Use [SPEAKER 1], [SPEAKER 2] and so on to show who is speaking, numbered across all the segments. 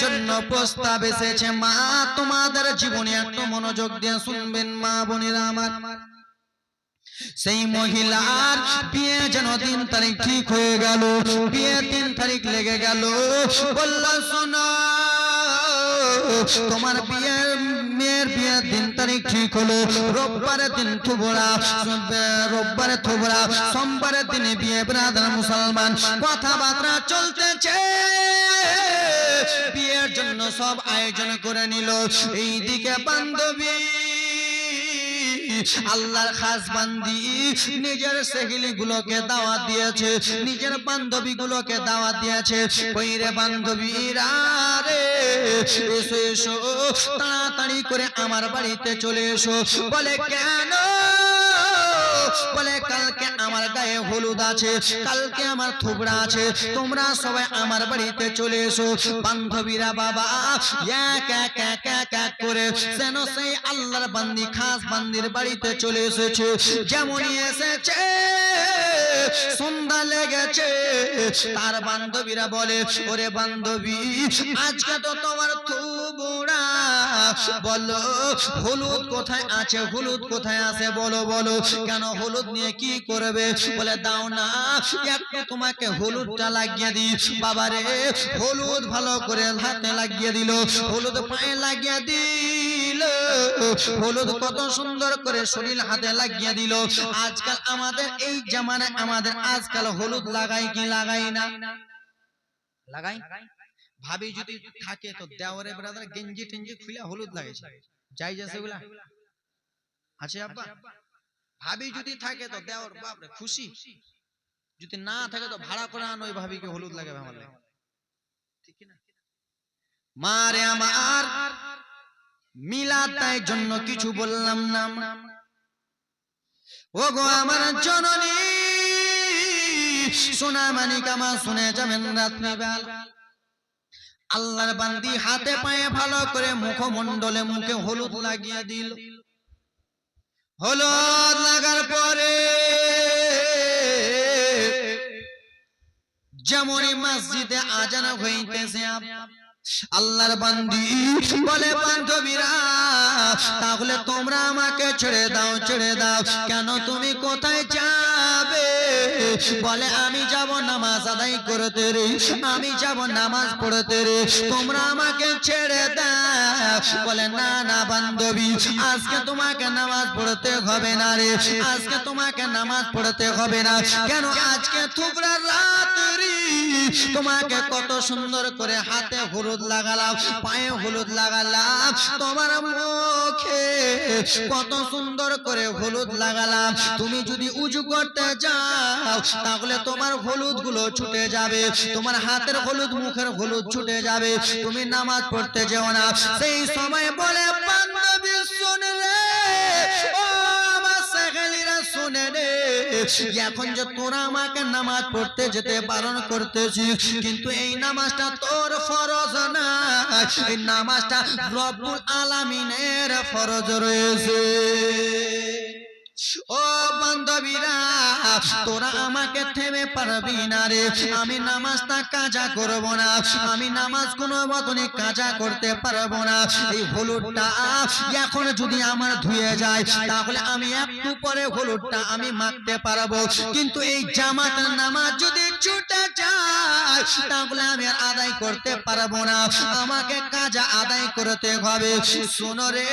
[SPEAKER 1] জন্য প্রস্তাব এসেছে। মা তোমাদের জীবনে একটু মনোযোগ দিয়ে শুনবেন মা বোনেরা আমার। সেই মহিলার বিয়ে যেন 3 তারিখ ঠিক হয়ে গেল। বিয়ে 3 তারিখ লেগে গেল। বলল শোনো তোমার মেয়ের বিয়ে 3 তারিখ ঠিক হলো। রোববারের দিন থুবরা, সোমবারের দিনে বিয়ে। ব্রাদার মুসলমান, কথাবার্তা চলতেছে, বিয়ের জন্য সব আয়োজন করে নিল। এইদিকে বান্ধবী আল্লাহর খাস বান্দি নিজের সেহেলি গুলোকে দাওয়াত দিয়েছে, নিজের বান্ধবী গুলোকে দাওয়াত দিয়েছে। কইরে বান্ধবীরা রে এসো এসো, তাড়াতাড়ি করে আমার বাড়িতে চলে এসো। বলে কেন? বলে কালকে আমার গায়ে হলুদ আছে, কালকে আমার থুবড়া আছে, তোমরা সবাই আমার বাড়িতে চলে এসো। বান্ধবীরা বাবা এক এক এক এক এক করে যেন সেই আল্লাহর বান্দি খাস বান্দির বাড়িতে চলে এসেছে। যেমনই এসেছে সন্ধ্যা লেগেছে, তার বান্ধবীরা বলে ওরে বান্ধবী আজকে তো তোমার থুবড়া, বলো হলুদ কোথায় আছে, হলুদ কোথায় আছে বলো বলো। কেন হলুদ নিয়ে কি করবে? বলে দাও না একটু তোমাকে হলুদটা লাগিয়ে দিই। বাবারে হলুদ ভালো করে হাতে লাগিয়ে দিল, হলুদ পায়ে লাগিয়ে দিল, হলুদ কত সুন্দর করে শরীর হাতে লাগিয়ে দিল। আজকাল আমাদের এই জামানায় আমাদের আজকাল হলুদ লাগাই কি লাগাই না? লাগাই। ভাবি যদি থাকে তো দেওরে ব্রাদার গেঞ্জি টেঞ্জি খুলে হলুদ লাগাইছে, যাই যা সেগুলা আছে আব্বা। ভাবি যদি থাকে তো দেওর বাপরে খুশি, যদি না থাকে তো ভাড়া করে আনো ওই ভাবিকে হলুদ লাগাবে আমার লাগে, ঠিক না? মারে আমার মিলাদ তাই জন্য কিছু বললাম না। ও গো আমার জননী সোনা মানিক আমার শুনে যাবেন রাত্রিবেলা আল্লাহর বান্দি হাতে পায়ে ভালো করে মুখমণ্ডলে মুখে হলুদ লাগিয়ে দিল। হলুদ লাগার পরে যেমনই মসজিদে আজান হইতেছে আল্লাহর বান্দি বলে বান্ধবীরা তাহলে তোমরা আমাকে ছেড়ে দাও, ছেড়ে দাও। কেন তুমি কোথায় যাবে? বলে আমি যাব নামাজ আদায় করতে রে, আমি যাব নামাজ পড়তে রে, তোমরা আমাকে ছেড়ে দাও। বলে না না বান্ধবী আজকে তোমাকে নামাজ পড়তে হবে না রে, আজকে তোমাকে নামাজ পড়তে হবে না। কেন? আজকে থুবরা রাত্রি তোমাকে কত সুন্দর করে হাতে হলুদ লাগালাম, পায়ে হলুদ লাগালাম, তোমার মুখে কত সুন্দর করে হলুদ লাগালাম। তুমি যদি উজু করতে যাও তাহলে তোমার হলুদ গুলো ছুটে যাবে, তোমার হাতের হলুদ মুখের হলুদ ছুটে যাবে, তুমি নামাজ পড়তে যেও না। সেই সময় বলে বান্ধবী শুনে রে, ও আমার সেহেলিরা শুনে রে, এখন যে তোরা আমাকে নামাজ পড়তে যেতে বারণ করতেছিস, কিন্তু এই নামাজটা তোর ফরজ না, এই নামাজটা রব্বুল আলামিনের ফরজ রয়েছে। ও বান্ধবীরা তোরা আমাকে থেমে পারবি না রে, আমি নামাজটা কাজা করব না, আমি নামাজ কোনো মতনই কাজা করতে পারবো না। এই হলুদটা এখন যদি আমার ধুয়ে যায় তাহলে আমি একটু পরে হলুদটা আমি মাখতে পারবো, কিন্তু এই জামাতের নামাজ যদি ছুটে যায় তাহলে আমি আর আদায় করতে পারবো না, আমাকে কাজা আদায় করতে হবে। শোনো রে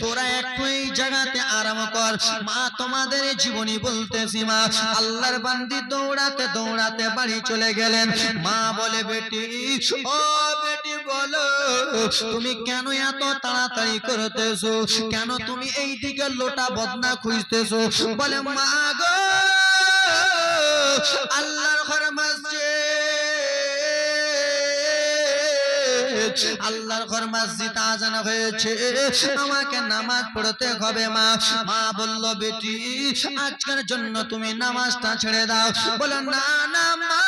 [SPEAKER 1] তোরা একটু এই জায়গাতে আরাম কর। মা তোমাদের জীবনী বলতেছি মা। আল্লাহর বান্দি দৌড়াতে দৌড়াতে বাড়ি চলে গেলেন। মা বলে বেটি, ও বেটি বলো তুমি কেন এত তাড়াতাড়ি করতেছো, কেন তুমি এই দিকে লোটা বদনা খুঁজতেছো? বলে মা গো আল্লাহর ঘর মসজিদ, আল্লাহর ঘর মসজিদ আজান হয়েছে, আমাকে নামাজ পড়তে হবে মা। মা বলল বেটি আজকের জন্য তুমি নামাজটা ছেড়ে দাও। বলে না না মা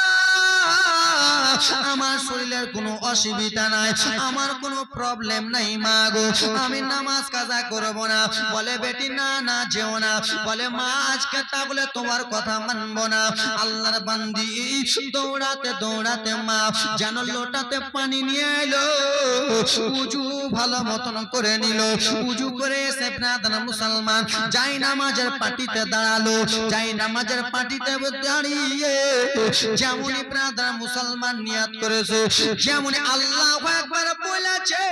[SPEAKER 1] আমার শরীরের কোনো অসুবিধা নাই, আমার কোনো প্রবলেম নাই মা গো, আমি নামাজ কাজা করব না। বলে বেটি না না যেও না। বলে মা আজকে তাহলে তোমার কথা মানবো না। আল্লাহর বান্দি দৌড়াতে দৌড়াতে মা যেন লোটাতে পানি নিয়ে এলো, উজু ভালো মতন করে নিল। উজু করে এসে প্রাদান মুসলমান যাই নামাজের পাটিতে দাঁড়ালো। যাই নামাজের পাটিতে দাঁড়িয়ে যেমনই প্রাদান মুসলমান নিয়াত করেছে, যেমন আল্লাহু আকবার বলেছে,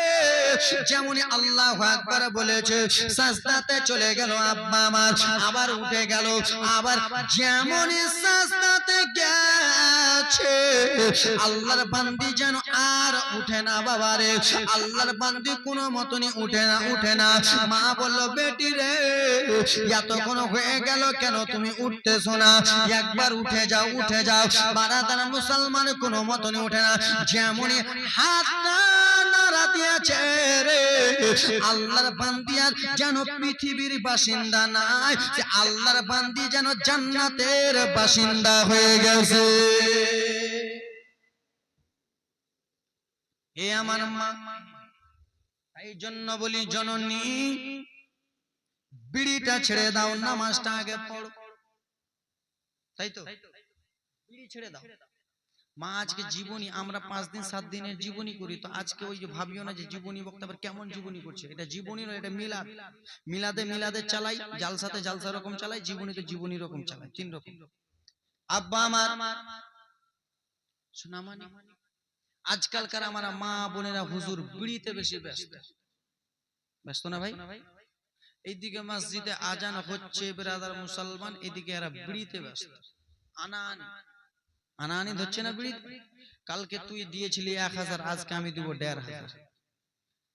[SPEAKER 1] যেমনই আল্লাহু আকবার বলেছে সাজদাতে চলে গেল আব্বা আমার। আবার উঠে গেল, আবার যেমনই সাজদাতে গেছে আল্লাহর বান্দি যেন আর উঠে না বাবারে। আল্লাহর বান্দি কোনো মতনই উঠে না, উঠে না। মা বলল বেটি রে এতক্ষণ হয়ে গেল কেন তুমি উঠতেছো না? একবার উঠে যাও, উঠে যাও। বারাদার মুসলমান কোনো মতনই উঠে না। যেমনই হাত নাড়া দিয়েছে রে আল্লাহর বান্দি আর যেন পৃথিবীর বাসিন্দা নাই, আল্লাহর বান্দি যেন জান্নাতের বাসিন্দা হয়ে গেছে। এ আমার মা, এই জন্য বলি জননী বিড়িটা ছেড়ে দাও, নামাজটা আগে পড়ো। তাই তো, বিড়ি ছেড়ে দাও। মা আজকে জীবনী আমরা 5 দিন 7 দিনের জীবনী করি, তো আজকে ওই যে ভাবিও না যে জীবনী বক্তব্য কেমন জীবনী করছে। এটা জীবনী নয়, এটা মিলাদ। মিলাদে মিলাদে চালাই, জালসাতে জালসা রকম চালাই, জীবনীতে জীবনী রকম চালাই, 3 রকম। আব্বা আমার শোনা মানে আজকালকার আমার মা বোনেরা হুজুর বিড়িতে বেশি ব্যস্ত। ব্যস্ত না ভাই? এইদিকে মসজিদে আজান হচ্ছে ব্রাদার মুসলমান, এদিকে এরা বিড়িতে ব্যস্ত। আনানি আনানি ধরছে না বিড়ি। কালকে তুই দিয়েছিলি 1000, আজকে আমি দিব 1500।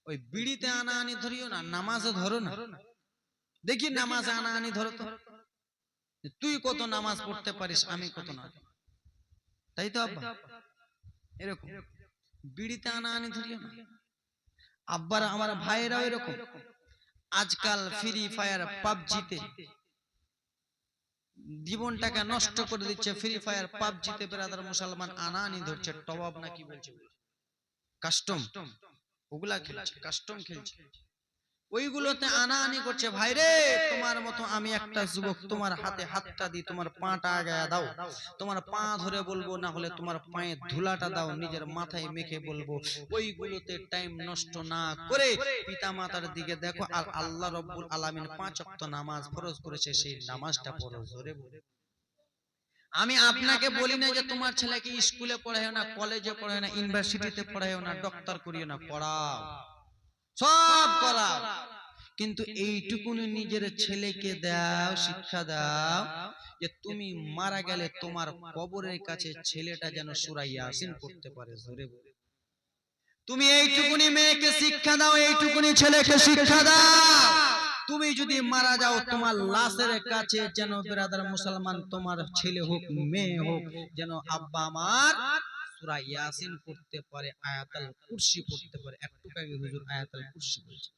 [SPEAKER 1] ওই বিড়িতে আনানি ধরিও না, নামাজে ধরো না। দেখি নামাজে আনানি ধরো তো, তুই কত নামাজ পড়তে পারিস, আমি কত না। তাই তো আব্বা, এরকম বিড়িতে আনানি ধরিও না। আব্বারা আমার ভাইয়েরাও এরকম। আজকাল ফ্রি ফায়ার পাবজিতে জীবনটাকে নষ্ট করে দিচ্ছে। ফ্রি ফায়ার পাবজিতে ব্রাদার মুসলমান আনানি ধরছে, টপ না কি বলছে, কাস্টম, ওগুলা খেলছে, কাস্টম খেলছে, ওইগুলোতে আনানি করছে। ভাই রে তোমার মতো আমি একটা যুবক, তোমার হাতে হাতটা দিই, তোমার পাটা আগায়া দাও, তোমার পা ধরে বলবো, না হলে তোমার পায়ে ধুলাটা দাও, নিজের মাথায় মেখে বলবো। ওইগুলোতে টাইম নষ্ট না করে পিতা মাতার দিকে দেখো। আর আল্লাহ রব্বুল আলামিন 5 ওয়াক্ত নামাজ ফরজ করেছে, সেই নামাজটা পড়ো জোরে বলে। আমি আপনাকে বলি না যে তোমার ছেলেকে স্কুলে পড়ায়ও না, কলেজে পড়ায়ও না, ইউনিভার্সিটিতে পড়ায়ও না, ডক্টর করিও না, পড়াও, সব করাও, কিন্তু এইটুকুনি নিজের ছেলেকে দাও, শিক্ষা দাও যে তুমি মারা গেলে তোমার কবরের কাছে ছেলেটা যেন সূরা ইয়াসিন পড়তে পারে জোরে বলে। তুমি এইটুকুনি মেয়েকে শিক্ষা দাও, এইটুকুনি ছেলেকে শিক্ষা দাও। তুমি যদি মারা যাও তোমার লাশের কাছে যেন ব্রাদার মুসলমান তোমার ছেলে হোক মেয়ে হোক যেন আব্বা আমার সূরা ইয়াসিন পড়তে পারে, আয়াতুল কুরসি পড়তে পারে। একটু আগে হুজুর আয়াতুল কুরসি বলেছে,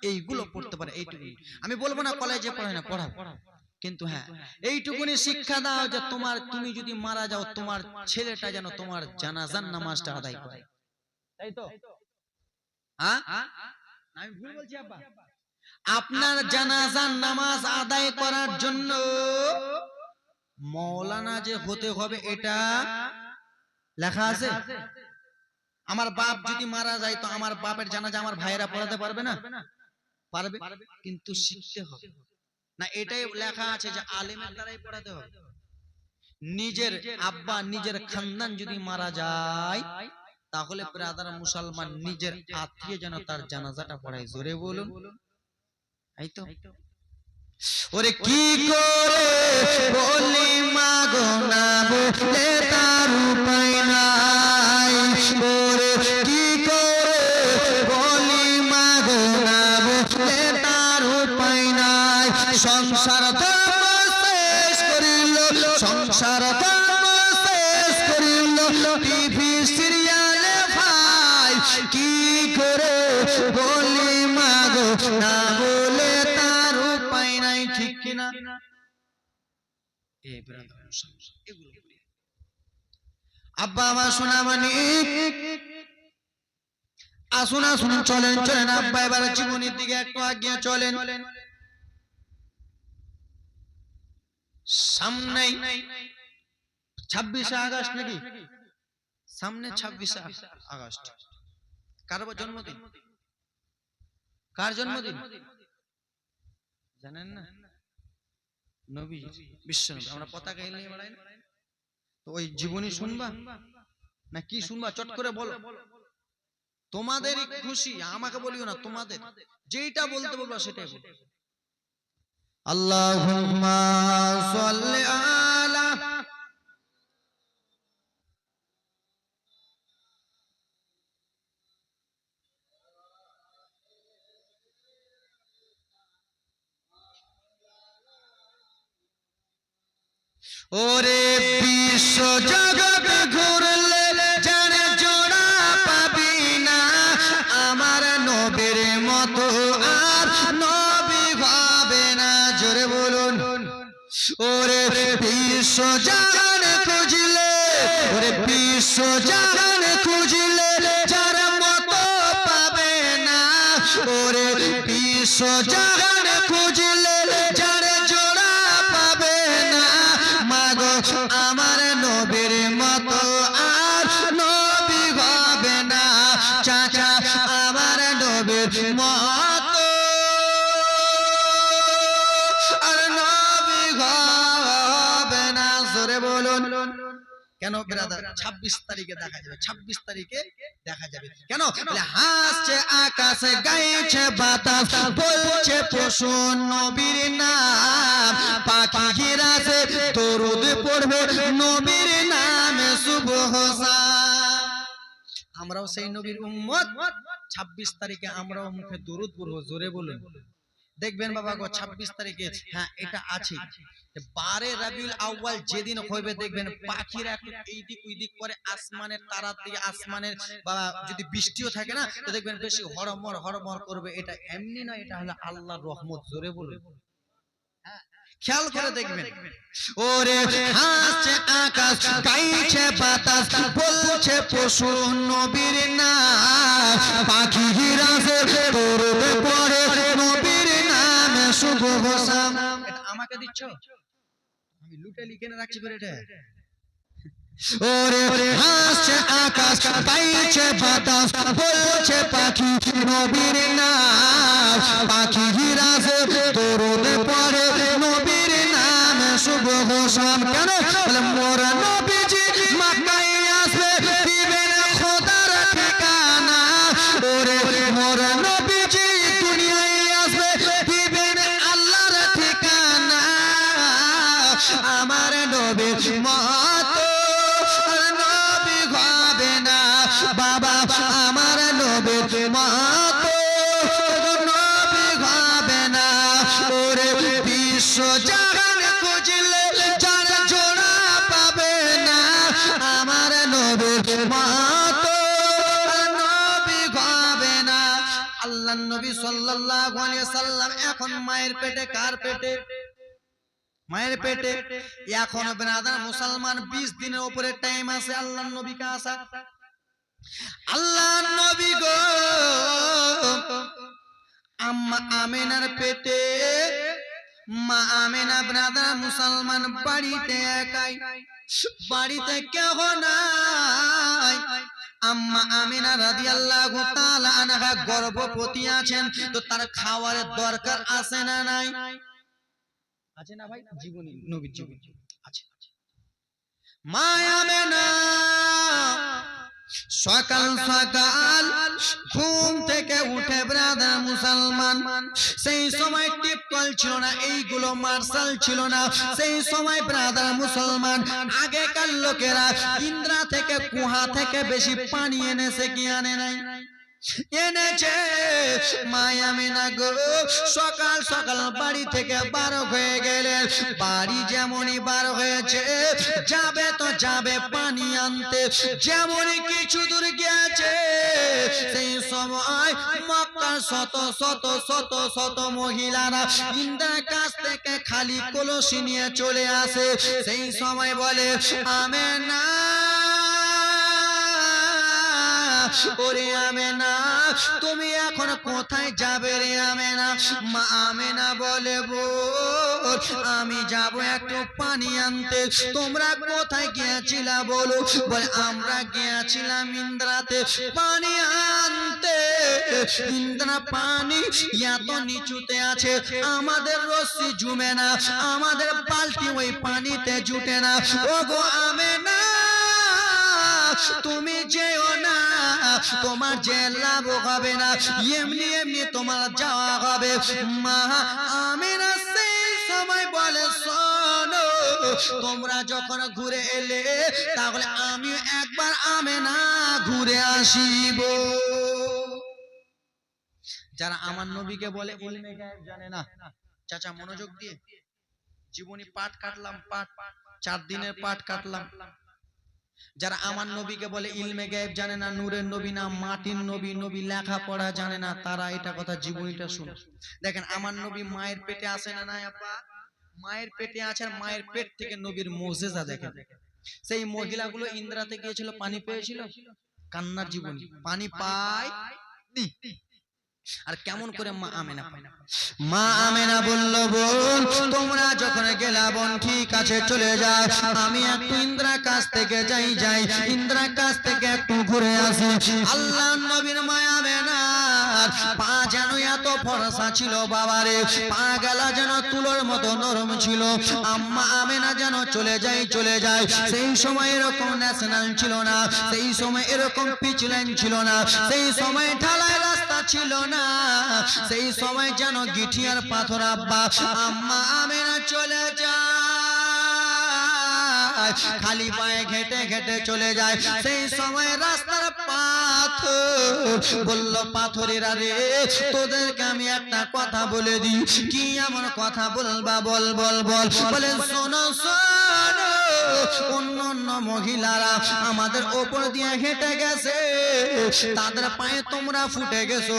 [SPEAKER 1] এইগুলো পড়তে পারে। এইটুকুনি আমি বলবো না কলেজে পড়ায় না, পড়াও, কিন্তু হ্যাঁ এইটুকুনি শিক্ষা দাও যে তোমার, তুমি যদি মারা যাও তোমার ছেলেটা যেন তোমার জানাজার নামাজটা আদায় করে। তাই তো? আমি ভুল বলছি আব্বা? আপনার জানাজার নামাজ আদায় করার জন্য মাওলানা যে হতে হবে এটা লেখা আছে। আমার বাপ যদি মারা যায় তো আমার বাপের জানাজা আমার ভাইয়েরা পড়াতে পারবে না? পারবে, কিন্তু শিখতে হবে না। এটাই লেখা আছে যে আলেমের দ্বারাই পড়াতে হবে। নিজের আব্বা নিজের খানদান যদি মারা যায় তাহলে ব্রাদার মুসলমান নিজের আত্মীয় যেন তার জানাজাটা পড়ায় জোরে বলুন। এই তো ওরে কি করে বলি মাগো না বলে তার উপায় নাই, ওরে কি করে বলি মাগো না বলে তার উপায় নাই। সংসার ধর্ম শেষ করিল, সংসার ধর্ম শেষ করিল টিভি সিরিয়ালে ভাই, কি করে বলি মাগো না বলে তার উপায় নাই। ঠিক কিনা? এই ব্রাদার এগুলো আব্বা আমার সোনামণি আসুন আসুন চলেন চলেন আব্বা এবার জীবনের দিকে একটু আগিয়ে চলেন সামনে 26 আগস্ট নাকি সামনে 26 আগস্ট কার জন্মদিন কার জন্মদিন জানেন না নবী বিশ্বনবী আমরা পতাকা নিয়ে বেড়াই না তো ওই জীবনী শুনবা না কি শুনবা চট করে বলো তোমাদেরই খুশি আমাকে বলিও না তোমাদের যেটা বলতে বলবা সেটাই বলো আল্লাহুম্মা সাল্লি আলা ওরে বিশ্ব জগৎ ঘুরলে জানে জোড়া পাবি না আমার নবীর মতো আর নবী হবে না জোরে বলুন ওরে বিশ্ব জাহান খুঁজলে ওরে বিশ্ব জাহান খুঁজলে যার মতো পাবে না ওরে বিশ্ব জাহান খুঁজলে যার জোড়া পাবে না মাগো আমার নবীর মতো আর নবী হবে না চাচা আমার নবীর মতো আর নবী হবে না জোরে বলুন কেন ব্রাদার 26 তারিখে দেখা যাবে 26 তারিখে দেখা যাবে কেন বলে হাসছে আকাশে গাইছে বাতাস বলছে পশু নবীর নাম পাখিরা সে দরুদ পড়বে নবীর নামে সুবহ শাম আমরাও সেই নবীর উম্মত 26 তারিখে আমরাও মুখে দরুদ পড়ব জোরে বলুন দেখবেন বাবা গো 26 তারিখে হ্যাঁ এটা আছে 12 রবিউল আউয়াল যেদিন হবে দেখবেন পাখিরা একটু এইদিক ওইদিক করে আসমানের তারার দিকে আসমানের বাবা যদি বৃষ্টিও থাকে না তো দেখবেন বেশি হরমর করবে এটা এমনি না এটা হলো আল্লাহর রহমত জোরে বলুন খেয়াল করে দেখবেন ওরে হাসছে আকাশ গাইছে বাতাস বলছে পশু নবীর নাম পাখিরা সে দরুদ পড়ে নবীর নামে সুবহ শাম এটা আমাকে দিচ্ছ আমি লুটে লিখে রাখছি করে এটা ওরে হাসছে আকাশ গাইছে বাতাস বলছে পাখি নবীর নাম পাখিরা সে দরুদ পড়ে নবীর নামে সুবহ শাম কেন বলে মোর নবীজি মক্কায় আসবে দিবেন খোদার ঠিকানা ওরে মোর নবীজি দুনিয়ায় আসবে দিবেন আল্লাহর ঠিকানা আমার নবীর মতো নবী হবে না বাবা আমার নবীর মতো নবী হবে না ওরে বিশ্ব জাহান খুঁজলে যার জোড়া পাবে না আমার নবীর মতো নবী হবে না আল্লাহর নবী সাল্লাল্লাহু আলাইহি সাল্লাম এখন মায়ের পেটে কার পেটে মায়ের পেটে এখন ব্রাদার মুসলমান 20 দিনের উপরে টাইম আছে আল্লাহর নবীকে আসা আল্লাহর নবী গো আম্মা আমিনার পেটে মা আমিনা ব্রাদার মুসলমান বাড়িতে একাই বাড়িতে কেউ নাই আম্মা আমিনা রাদিয়াল্লাহু তাআলা আনহা গর্ভবতী আছেন তো তার খাওয়ারের দরকার আছে না নাই আছে না ভাই জীবনী নবীর জীবনী আছে মা আমিনা সকাল সকাল ঘুম থেকে উঠে ব্রাদার মুসলমান সেই সময় টিপকল ছিল না এইগুলো মার্শাল ছিল না সেই সময় ব্রাদার মুসলমান আগেকার লোকেরা ইন্দ্রা থেকে কুহা থেকে বেশি পানি এনেছে কি আনে নাই এনেছে মায়ামিনা গো সকাল সকাল বাড়ি থেকে বার হয়ে গেলেন বাড়ি যেমনই বার হয়েছে যাবে তো যাবে পানি আনতে যেমনই কিছু দূর গিয়েছে সেই সময় মক্কার শত শত শত শত মহিলারা ইন্দ্রার কাছ থেকে খালি কলসি নিয়ে চলে আসে সেই সময় বলে আমেনা ওরে আমেনা তুমি এখন কোথায় যাবে রে আমেনা? মা আমেনা বলে বল আমি যাব একটু পানি আনতে। তোমরা কোথায় গিয়েছিলা বলো? বলে আমরা গিয়েছিলাম ইন্দ্রাতে পানি আনতে। ইন্দ্রা পানি এত নিচুতে আছে আমাদের রশ্মি জমে না, আমাদের বালতি ওই পানিতে জুটে না। ওগো আমেনা তুমি যেও না, তোমার যে লাভ হবে না, এমনি এমনি তোমার যাওয়া হবে। মা আমেনা সেই সময় বলে শোনো তোমরা যখন ঘুরে এলে তাহলে আমি একবার আমেনা ঘুরে আসিব। যারা আমার নবীকে বলে ইলমে গায়েব জানে না, চাচা মনোযোগ দিয়ে জীবনী পাঠ কাটলাম, পাঠ 4 দিনের পাঠ কাটলাম। যারা আমার নবীকে বলে ইলমে গায়েব জানে না, নূরের নবী না, মাটির নবী, নবী লেখাপড়া জানে না, তারা এটা কথা জীবনীটা শুনে। দেখেন আমার নবী মায়ের পেটে আসে না, না আপা মায়ের পেটে আছে, আর মায়ের পেট থেকে নবীর মুজিজা দেখেন। সেই মহিলাগুলো ইন্দ্রাতে গিয়েছিল, পানি পেয়েছিল, কান্নার জীবনী, পানি পায় আর কেমন করে মা আমেনা পায়। মা আমেনা বলল বোন তোমরা যখন গেলা বোন ঠিক আছে চলে যাও, আমি একটু ইন্দ্রার কাছ থেকে যাই ইন্দ্রার কাছ থেকে একটু ঘুরে আসি। আল্লাহর নবীর মা আমেনার পা যেন এত ফর্সা ছিল বাবারে, পা গেলা যেন তুলোর মতো নরম ছিল। আম্মা আমেনা যেন চলে যায়। সেই সময় এরকম ন্যাশনাল ছিল না, সেই সময় এরকম পিচ লাইন ছিল না, সেই সময় ঢালাই রাস্তা ছিল না, সেই সময় যেন গিঠি আর পাথর। আব্বা আম্মা আমেনা চলে যায়, খালি পায়ে ঘেটে ঘেটে চলে যায়। সেই সময় রাস্তার পাথর বলল পাথরেরা রে তোদেরকে আমি একটা কথা বলে দিই। কি এমন কথা বলবা? বল বল বল। বলে শোনো শোনো অন্য অন্য মহিলারা আমাদের ওপর দিয়ে হেঁটে গেছে, তাদের পায়ে তোমরা ফুটে গেছো,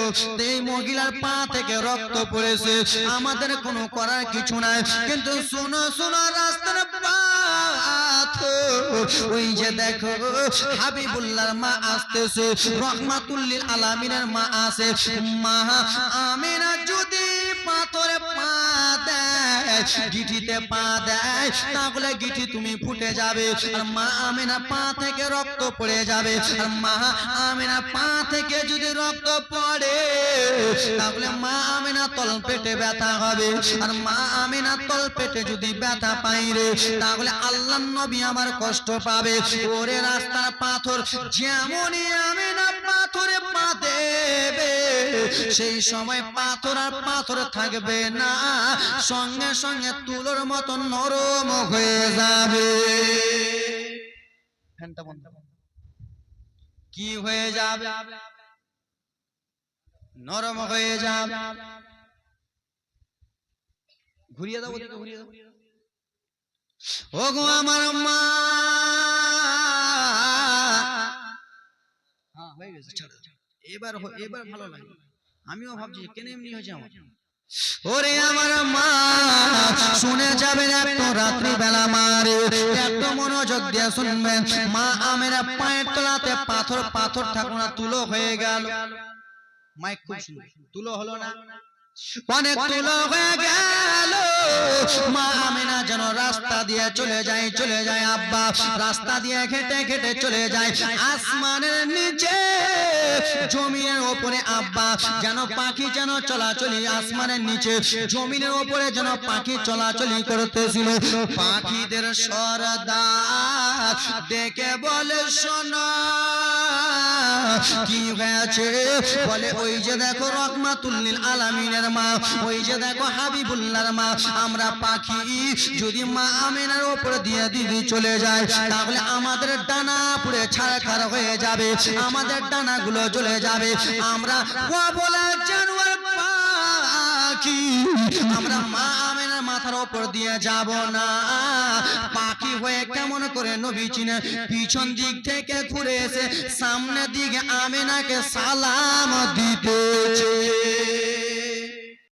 [SPEAKER 1] এই মহিলার পা থেকে রক্ত পড়েছে, আমাদের কোনো করার কিছু নাই। কিন্তু শোনো শোনো রাস্তার ওই যে দেখো হাবিবুল্লাহর মা আসতেছে, রহমাতুল্লিল আলামিনের মা আসে। মা আমিনা যদি পাথরে পা দেয়, গিঠিতে পা দেয়, তাহলে গিঠি তুমি ফুটে যাবে, আর মা আমিনা পা থেকে রক্ত পড়ে যাবে। আর মা আমিনা পা থেকে যদি রক্ত পড়ে তাহলে মা আমিনা তল পেটে ব্যথা হবে, আর মা আমিনা তল পেটে যদি ব্যথা পাই রে তাহলে আল্লাহর নবী আমার কষ্ট পাবে। ওরে রাস্তার পাথর যেমনই আমিনা পাথরে পা দেবে সেই সময় পাথর আর পাথর থাকবে না, সঙ্গে সঙ্গে তুলোর মতো নরম হয়ে যাবে। কি হয়ে যাবে? নরম হয়ে যাবে। ঘুরিয়ে দাও, ঘুরিয়ে দাও। ওগো আমার মা, হ্যাঁ হয়ে গেছে, এবার ভালো লাগে। আমিও ভাবছি কেন এমনি হয়েছে আমার। ওরে আমার মা শুনে যাবেন একটু রাত্রি বেলা মারে, একটু মনোযোগ দিয়ে শুনবেন। মা আমেনা পায়ের তলাতে পাথর পাথর ঠাকুরা তুলো হয়ে গেল। মাইক খুব সুন্দর, তুলো হলো না, অনেক তুলো হয়ে গেল। মা আমেনা যেন রাস্তা দিয়ে চলে যায় আব্বা, রাস্তা দিয়ে ঘেটে ঘেটে চলে যায় আসমানের নিচে, জমিনের উপরে। আব্বা যেন পাখি যেন চলাচলি আসমানের নিচে, জমিনের উপরে যেন পাখি চলাচলি করতেছিল। পাখিদের সরদার দেখে বলে শোনো কি হয়েছে? বলে ওই যে দেখো রহমাতুল্লিল আলামিনের মা, ওই যে দেখো হাবিবুল্লাহর মা, আমরা পাখি যদি মা আমেনার উপর দিয়ে দিদি চলে যায় তাহলে আমাদের ডানা পুড়ে ছাড়খাড় হয়ে যাবে, আমাদের ডানাগুলো জ্বলে যাবে। আমরা বলে জানোয়ার পাখি, আমরা মা আমেনার মাথার উপর দিয়ে যাব না। পাখি হয়ে কেমন করে নবী চিনে পিছন দিক থেকে ঘুরে এসে সামনের দিকে আমেনাকে সালাম দিতেছে।